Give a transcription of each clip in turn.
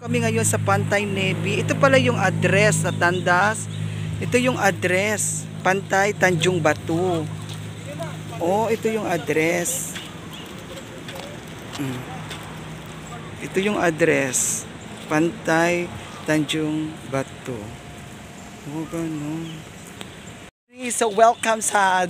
Kami ngayon sa Pantay Navy. Ito pala yung address na tandas. Ito yung address. Pantay Tanjung Batu. Oh, ito yung address. Ito yung address. Pantay Tanjung Batu. Oh, ganun. So, welcome sa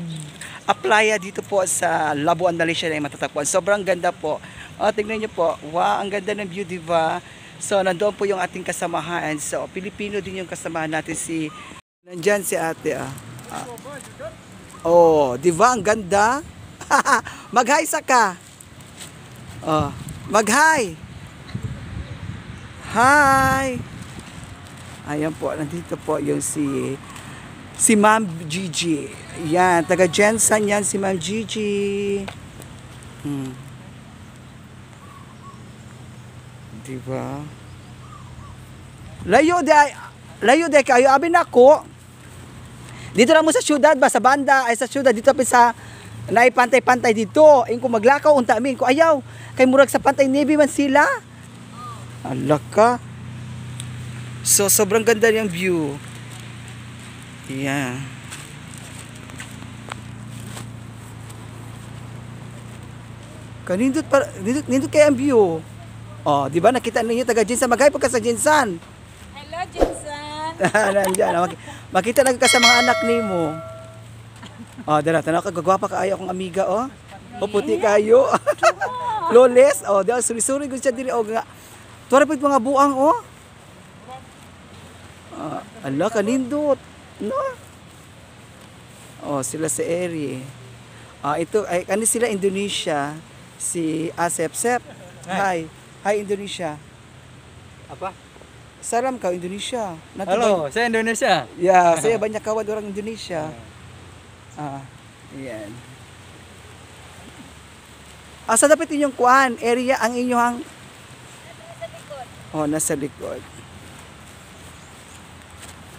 playa dito po sa Labuan, Malaysia na matatagpuan. Sobrang ganda po. Oh, tingnan niyo po. Wow, ang ganda ng view, diba? So, nandoon po yung ating kasamahan. So, Pilipino din yung kasamahan natin si... Nandyan si ate, Oh, diba? Ang ganda. Mag-hi sa ka. Oh, mag-hi. Hi. Ayan po, nandito po yung si Ma'am Gigi. Yan, taga Jensen yan si Ma'am Gigi. Diba? Layo de kayo abin ako. Dito lang mo sa syudad ba sa banda ay sa syudad dito pa sa naipantay-pantay dito. Ing ko maglakaw unta amin ko ayaw kay murag sa Pantay Navy man sila. Alaka. So sobrang ganda yung view. Yeah. Kanindot para nindot kay ang view. Oh, di ba nakita ninyo taga Jinsan maghay pagka sa Jinsan. Hello, Jinsan. Nandiyan. Makita na ka sa mga anak nimo. Oh, dala tanaw ka gagwapa kaayo akong amiga oh. O puti kayo. Loles. Oh, di suri-suri gud siya diri oh nga. Tuwa pud mga buang oh. Ala kanindot. No? Oh, sila sa Eri. Ito ay kani sila Indonesia. Si Asep. Hi. Hi Indonesia. Apa? Salam kau Indonesia. Halo, saya Indonesia. Ya, saya banyak kawan orang Indonesia. Yan. Asa dapat inyong kuan? Area ang inyong... Oh, nasa likod.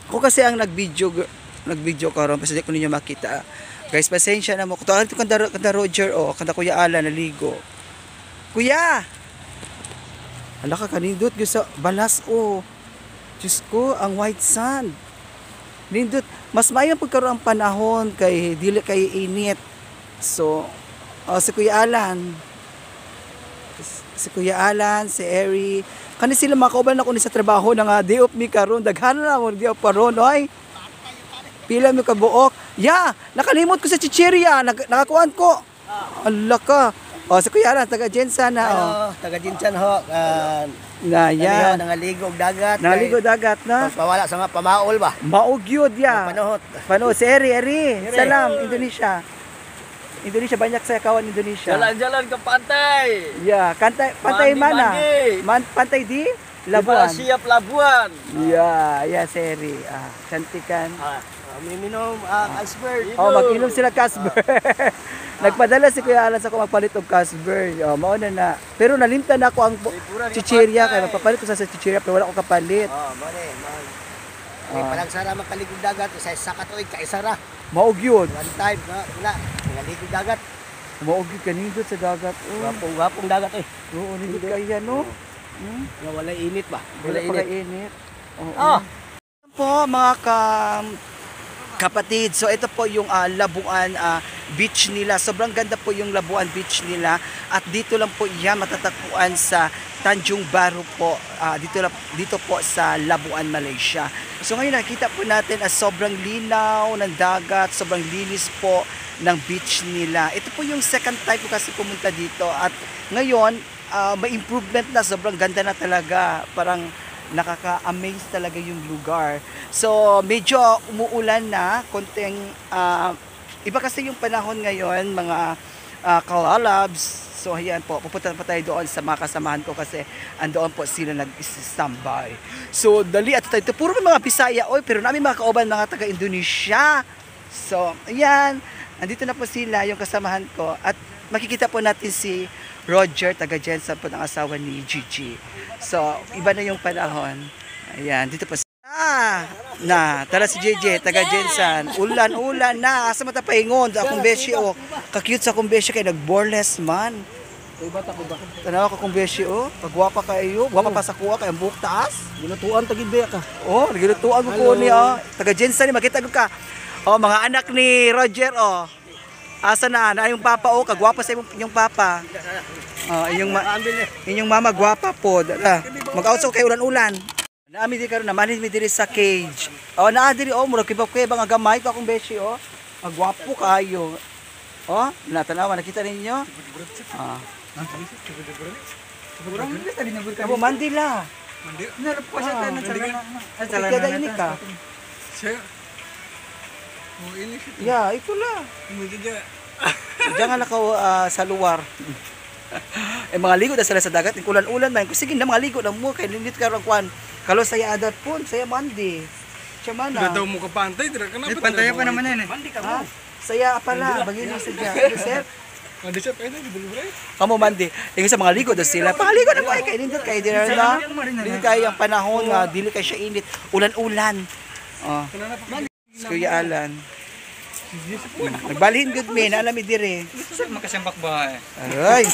Ako kasi ang nag-video karon kasi di ko ninyo makita. Guys, pasensya na mo. Kutawan ito kanda Roger o kanda Kuya Alan naligo. Kuya! Ala ka kanindot sa balas o. Diyos ko, ang white sand. Nindot, mas mayang pagkaroon ang panahon kay dili kay init. So, si Kuya Alan. Si Kuya Alan, si Eri. Kani sila makauban ako ni sa trabaho na nga day off mi karon daghan na mo day off karon oy. Pila mi ka buok. Ya, nakalimot ko sa chichirya, nakakuan ko. Ala ka. Si Kuya Alan taga Jensen na. Ano, taga Jinsan ho. Na yan. Nangaligog dagat. Naligo dagat na. Pawala sa mga pamaol ba? Maugyod ya. Panuhot. Pano si Eri. Salam Indonesia. Indonesia banyak saya kawan Indonesia. Jalan-jalan ke pantai. Ya, pantai mana? Pantai di Labuan. Siap Labuan. Ya, ya Seri. Cantikan. Minum iceberg. Oh, mag-inom sila Casper. Nagpadala si Kuya Alan sa ako magpalit og Casper. Oh, mao na. Pero nalimtan na ako ang chichirya kay magpapalit ko sa chichirya pero wala ko kapalit. Mane. Palang sara makaligog dagat isa sakatoy ka isara. Maog yun. One time wala nangaligog dagat. Maog yun kanindot sa dagat. Wapong dagat eh. Oo, nindot kaya no. Nga wala init ba? Wala init. Oo. Po mga kapatid, so ito po yung Labuan beach nila. Sobrang ganda po yung Labuan beach nila at dito lang po yan matatagpuan sa Tanjung Baru po, dito po sa Labuan, Malaysia. So ngayon nakita po natin sobrang linaw ng dagat, sobrang linis po ng beach nila. Ito po yung second time ko kasi pumunta dito at ngayon may improvement na, sobrang ganda na talaga, parang nakaka-amaze talaga yung lugar. So medyo umuulan na, konting iba kasi yung panahon ngayon mga kalalabs. So ayan po, pupunta pa tayo doon sa mga kasamahan ko kasi andoon po sila nag-standby. So dali at tayo, puro mga Bisaya oy, pero namin mga kauban mga taga Indonesia. So ayan, andito na po sila yung kasamahan ko at makikita po natin si Roger, taga Jensen po ng asawa ni Gigi. So iba na yung panahon. Ayan, dito po tara si JJ, taga Jensen. Ulan na, asa mata paingon, akong beshi o, ka-cute sa akong beshi kay nag-boreless man. bata ko ba? Tanawa ka kung beshi oh. Pagwapa kayo, gwapa pa sa kuha kay ang buhok taas. Ginutuan tagid ba ka? Oh, ginutuan ko ni oh. Taga Jensen ni makita ko ka. Oh, mga anak ni Roger oh. Asa na yung papa oh, kagwapa sa inyong papa. Oh, inyong mama gwapa po. Mag-out kay ulan-ulan. Naami di karon naman mi diri sa cage. Oh, naa diri oh, murag kibab-kibab nga gamay ko akong beshi oh. Magwapo kayo. Oh, natanawa nakita ninyo? Ah. Abo Mandila. Mandi. Narap ko siya tayo Kada ini ka. Siya. Oh, ini siya. Ya, itulah. Hindi siya. Jangan nakaw sa luar. Mga ligo na sila sa dagat, ulan-ulan man. Sige na mga ligo na mo kay nindit karon kwan. Kalo saya adat pun, saya mandi. Siya man. Tidak daw mo ka pantay, tidak kenapa? Pantay pa naman yan eh. Mandi ka mo. Saya pala, bagay sa dyan. Sir, Mandi siya pwede, dibulbray. kamo mandi. Yung sa mga ligo daw sila. Pangaligo na mo ay kay nindit kay dinner na. Dili kay ang panahon nga dili kay siya init. Ulan-ulan. Oh. Kuya Alan. Nagbalhin good me, alam mi dire. Sir, makasambak ba eh? Aray.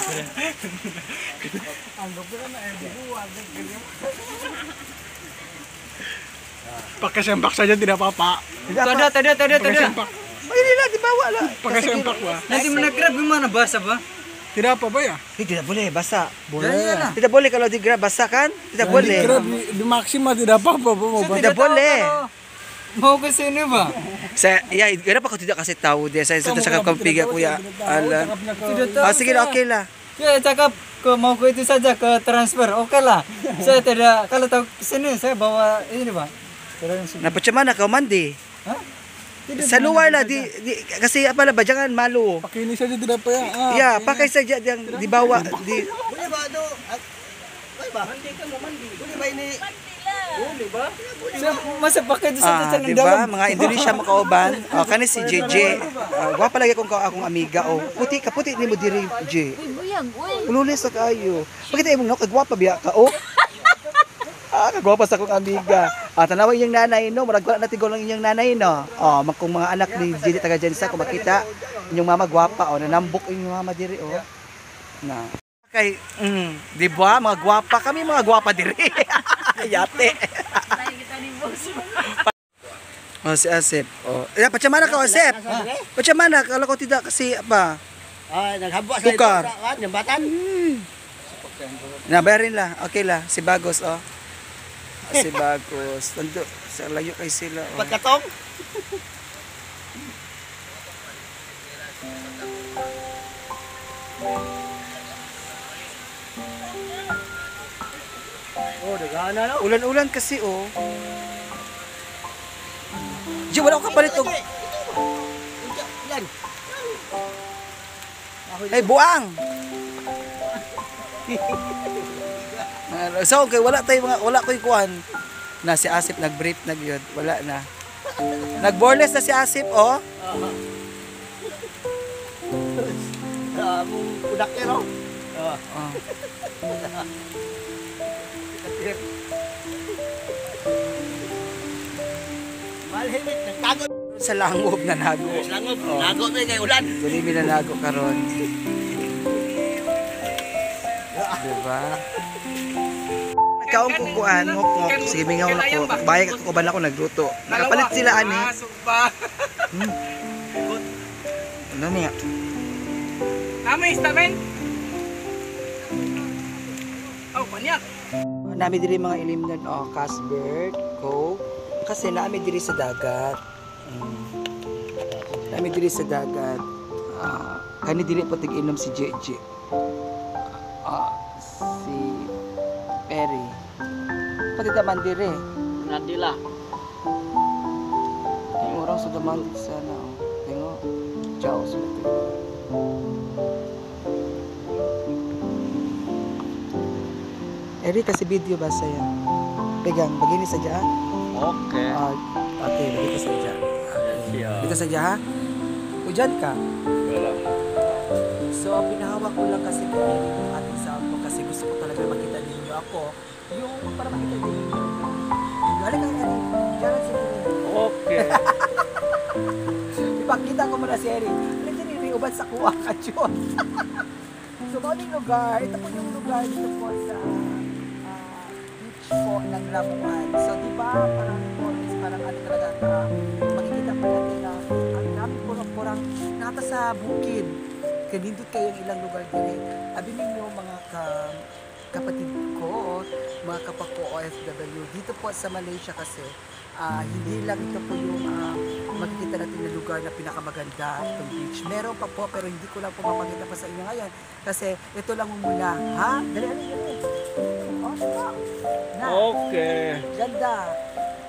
Pagkasempak saja tidak apa-apa. Tada. Ay nila di bawa la. Pagkasempak ba? Nanti mo nag-grab yung mana basa ba? Tidak apa ba ya? Tidak boleh basa. Boleh. Tidak boleh kalau di grab basa kan? Tidak boleh. Di maksima tidak apa-apa po mo ba? Tidak boleh. Mau ke sini ba? Saya ya, kenapa kau tidak kasih tahu dia? Saya sudah cakap kau pergi aku ya. Alan. Sudah tahu. Ah, sige okey lah. Ya, cakap mau ke itu saja ke transfer. Oke lah. Saya tidak kalau tahu ke sini saya bawa ini, Pak. Na macam mana kau mandi? Hah? Sa luar lah kasi apa lah jangan malu. Pakai ini saja tidak apa ya? Ya, pakai saja yang dibawa di Boleh ba do? Boleh ba? Mandi ka mo mandi. Boleh ba ini? Boleh ba? Saya masa pakai itu saja di ba mga Indonesia makauban. Kani si JJ. Gwapa lagi akong amiga oh. Puti ni mo diri J. Buyang, uy. Ululis sa kayo. Bakit imong no kagwapa biya ka oh? Kagwapa sa akong amiga. Tanawa inyong nanay no, murag wala natigol ang inyong nanay no. Kung mga anak ni Jenny taga Jensa kung makita inyong mama gwapa oh, nanambok inyong mama diri oh. Na. Kay di ba mga gwapa kami mga gwapa diri. Yate. Tayo kita ni boss. Si Asep. Pacamana ka Asep? Pacamana kalau kau tidak kasi apa? Naghabwa sa Tukar. Yung batan. Na bayarin lah. Okay lah si Bagos oh. Si Bagos. Tanto sa layo kay sila oh. Pagkatong. Oh, dagana no. Ulan-ulan kasi oh. Di wala ko kapalit og. Yan. Ay buang. So okay, wala ko kuan. Na si Asip nag-brief na gyud, wala na. Nag-boreless na si Asip oh. Udak yan no. Malhimit, nagtago. Sa langob na nago. Langob, nago na kay ulan. Dili mi na nago karon. Diba? Kaong kukuan, ngok-ngok. Sige, mingaw na ko. Bayag ako ba na ako nagluto. Nakapalit sila ani. Ano niya? Nami diri mga ilimnan Casbert, Coke. Kasi nami diri sa dagat. Nami diri sa dagat. Kani dili pa tig-inom si JJ. Si Perry. Pati taman dire. Nandila. Yung orang sudah mandi sana. Tengok. Jauh sudah tengok. Eri kasih video ba saya? Pegang, begini saja. Oke. Oke, begitu saja. Begitu saja ha? Hujan ka? So, pinahawak ko lang kasi yung ating sound ko kasi gusto ko talaga makita ninyo ako. Yung para makita ninyo. Galing ka, Eri. Diyan si Eri. Oke. Ipakita ko muna si Eri. Ano dyan, Eri? Ubad sa kuha ka, Diyos. So, maling lugar. Ito po yung lugar dito po sa beach po ng Labuan. So, di ba, parang always, parang ano talaga, makikita pa natin na ang dami purang-purang nata sa bukid. Kanindot kayo ng ilang lugar din. Abi ninyo mga kapatid ko, mga kapako OFW, dito po sa Malaysia kasi, hindi lang ito po yung makikita natin na lugar na pinakamaganda itong beach. Meron pa po pero hindi ko lang po mapakita pa sa inyo ngayon kasi ito lang muna. Ha? Dali. Oh, stop. Na. Okay. Ganda.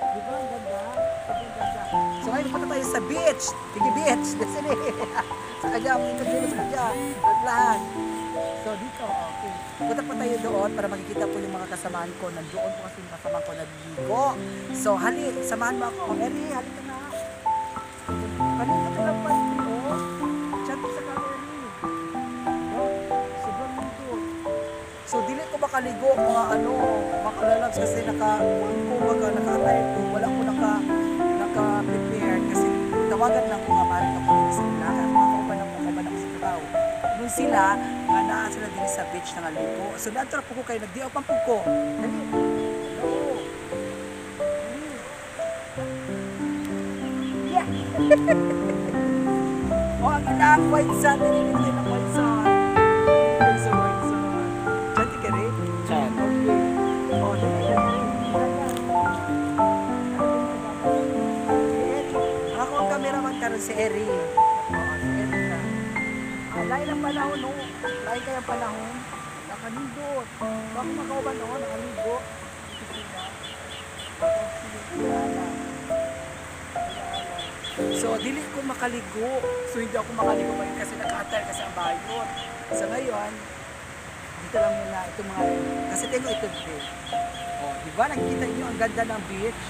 Di ba? Ang ganda. Sobrang ganda. So ngayon punta tayo sa beach. Pigi beach. Desini. Sa kanya. Sa kanya. Lahat. So dito. Okay. Punta pa tayo doon para makikita po yung mga kasamaan ko. Nandoon po kasi yung kasamaan ko nagligo. So hali. Samahan mo ako. Eri, hali ka na. Hali ka na lang pa. Oh. Chat sa camera. Sobrang ligo. So dili ko makaligo mga makalalags kasi naka-attire ko. Wala ko naka-prepare kasi tawagan lang ko nga marit ako din sa ila. Kasi mga kauban ako sa trabaho. Nung sila, naa sila din sa beach na ngaligo. So na-attract ko kayo, nagdiaw pang ko. Dali. Hello. Yeah. Oh, ang ilang white sun. Nililito ng white sun. White sun. Diyan ka rin? Chan. Okay. Oh, dali. Ako ang cameraman karon si Eri. Oo, si Eri ka. Lain ang panahon, no? Lain kayang panahon. Nakanindot. Bakit makauban, no? Nakaligo. So, dili ko makaligo. So, hindi ako makaligo ngayon kasi naka-attire kasi ang bayot. So, ngayon, dito lang muna itong mga, kasi tengo ito beach. Oh, di ba? Nakikita niyo ang ganda ng beach.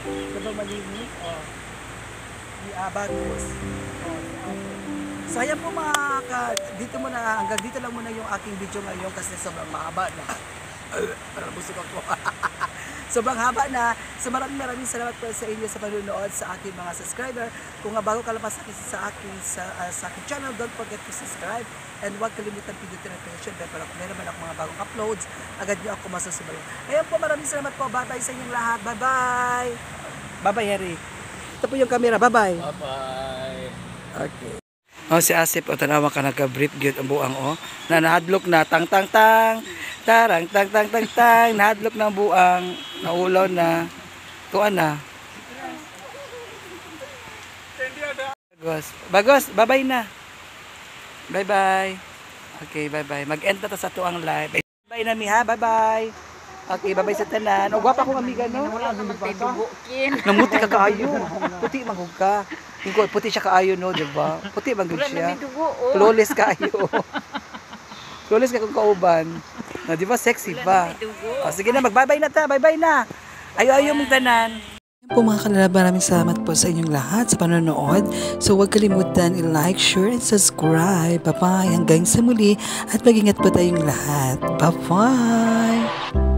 Diba malinis? Oh. Di Abacus. Oh, so, ayan po dito muna, hanggang dito lang muna yung aking video ngayon kasi sobrang mahaba na. Parang busog ako. Sobrang haba na. So maraming salamat po sa inyo sa panonood sa aking mga subscriber. Kung nga bago ka lang sa aking channel, don't forget to subscribe. And huwag kalimutan pindutin ang notification bell para kung meron man ako mga bagong uploads, agad nyo ako masusunod. Ayan po, maraming salamat po. Bye-bye sa inyong lahat. Bye-bye. Bye-bye, Harry. Ito po yung camera. Bye-bye. Bye-bye. Okay. Oh, si Asip, o tanawa ka nagka-brief gyud ang buang na nahadlok na tang-tang-tang, tarang tang-tang-tang-tang, nahadlok na ang buang, naulaw na, tuan na. Bagos, bye-bye na. Bye-bye. Okay, bye-bye. Mag-end na to sa tuang live. Bye na mi ha, bye-bye. Okay, bye-bye sa tanan. O, gwapa kong amiga, no? Wala naman tayo dubukin. Namuti ka kaayo. Puti manghug ka. Tingko, puti siya kaayo, no, di ba? Puti manghug Wala siya. naman dugo, oh. Flawless kaayo. Flawless ka kung kauban. No, di ba? Sexy ba? O, sige na, mag-bye-bye na ta. Bye-bye na. Ayo-ayo mong tanan. Po mga kalab, maraming salamat po sa inyong lahat sa panonood. So huwag kalimutan i-like, share, and subscribe. Bye-bye. Hanggang sa muli at mag-ingat po tayong lahat. Bye-bye.